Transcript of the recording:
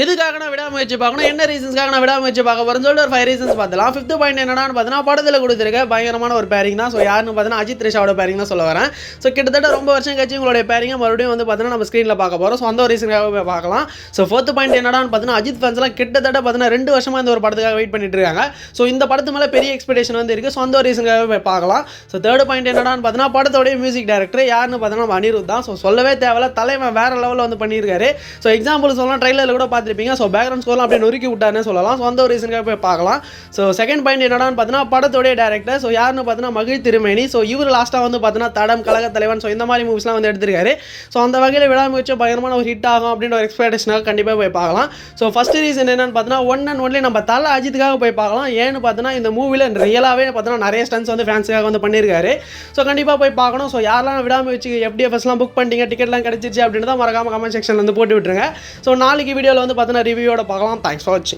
எதுக்காக நான் விடாமுயற்சி பார்க்கணும், என்ன ரீசன்ஸ்க்காக நான் விடாமுயற்சி பார்க்க போகிறேன்னு சொல்லிட்டு ஒரு 5 ரீசன்ஸ் பார்த்துலாம். 5th பாயிண்ட் என்னடான்னு பார்த்தீங்கன்னா, படத்தில் கொடுத்துருக்க பயங்கரமான ஒரு பேரிங் தான். ஸோ யாருன்னு பார்த்தீங்கன்னா அஜித் த்ரிஷாவோட பேரிங் தான் சொல்ல வரேன். ஸோ கிட்டத்தட்ட ரொம்ப வருஷம் கழிச்சு உங்களுடைய பேரிங்கை மறுபடியும் வந்து பார்த்தீங்கன்னா நம்ம ஸ்க்ரீனில் பார்க்க போகிறோம். ஸோ அந்த ஒரு ரீசனுக்காக போய் பார்க்கலாம். ஸோ 4th பாயிண்ட் என்னடான்னு பார்த்தீங்கன்னா, அஜித் ஃபேன்ஸ்லாம் கிட்டத்தட்ட பார்த்தீங்கன்னா 2 வருஷமாக இந்த ஒரு படத்துக்காக வெயிட் பண்ணிட்டு இருக்காங்க. ஸோ இந்த படத்து மேலே பெரிய எக்ஸ்பெக்டேஷன் வந்து இருக்குது. ஸோ அந்த ஒரு ரீசனுக்காக போய் பார்க்கலாம். ஸோ 3rd பாயிண்ட் என்னடான்னு பார்த்தீங்கன்னா, படத்தோடைய மியூசிக் டைரக்டர் யாருன்னு பார்த்தீங்கன்னா அனிருத் தான். ஸோ சொல்லவே தேவையில்ல, தலைவன் வேற லெவலில் வந்து பண்ணியிருக்காரு. ஸோ எக்ஸாம்பிள் சொல்லலாம், ட்ரைலரில் கூட பார்த்துருப்பீங்க. ஸோ பேக்ரவுண்ட் ஸ்கோர்லாம் அப்படியே நொறுக்கி விட்டாருன்னு சொல்லலாம். ஸோ அந்த ஒரு ரீசனுக்காக போய் பார்க்கலாம். ஸோ 2nd பாயிண்ட் என்னடான்னு பார்த்தீங்கன்னா, படத்தோடைய டேரக்டர் ஸோ யாருன்னு பார்த்தீங்கன்னா மகிழ் திருமேனி. ஸோ இவர் லாஸ்ட்டாக வந்து பார்த்தீங்கன்னா தடம், கழக தலைவன், ஸோ இந்த மாதிரி மூவிஸ்லாம் வந்து எடுத்திருக்காரு. ஸோ அந்த வகையில் விடாமுயற்சி பயங்கரமான ஒரு ஹிட் ஆகும் அப்படின்ற ஒரு எக்ஸ்பெக்டேஷனாக கண்டிப்பாக போய் பார்க்கலாம். ஸோ ஃபஸ்ட் ரீசன் என்னன்னு பார்த்தீங்கன்னா, ஒன் அண்ட் ஒன்லி நம்ம தலை அஜித்துக்காக போய் பார்க்கலாம். ஏன்னு பார்த்தீங்கன்னா இந்த மூவியில் ரியலாகவே பார்த்தீங்கன்னா நிறைய ஸ்டன்ஸ் வந்து ஃபேன்ஸுக்காக வந்து பண்ணியிருக்காரு. ஸோ கண்டிப்பாக போய் பார்க்கணும். ஸோ யாரெல்லாம் விடாமுயற்சி FDFSலாம் புக் பண்ணிட்டீங்க, டிக்கெட்லாம் கிடச்சிருச்சு அப்படின்னு தான் மறக்காம கமெண்ட் செக்ஷனில் வந்து போட்டு விட்டுருங்க. ஸோ நாளைக்கு வீடியோவில் வந்து பார்த்தீங்கன்னா ரிவ்யூவோட பார்க்கலாம். தேங்க்ஸ் ஃபார் வாட்சிங்.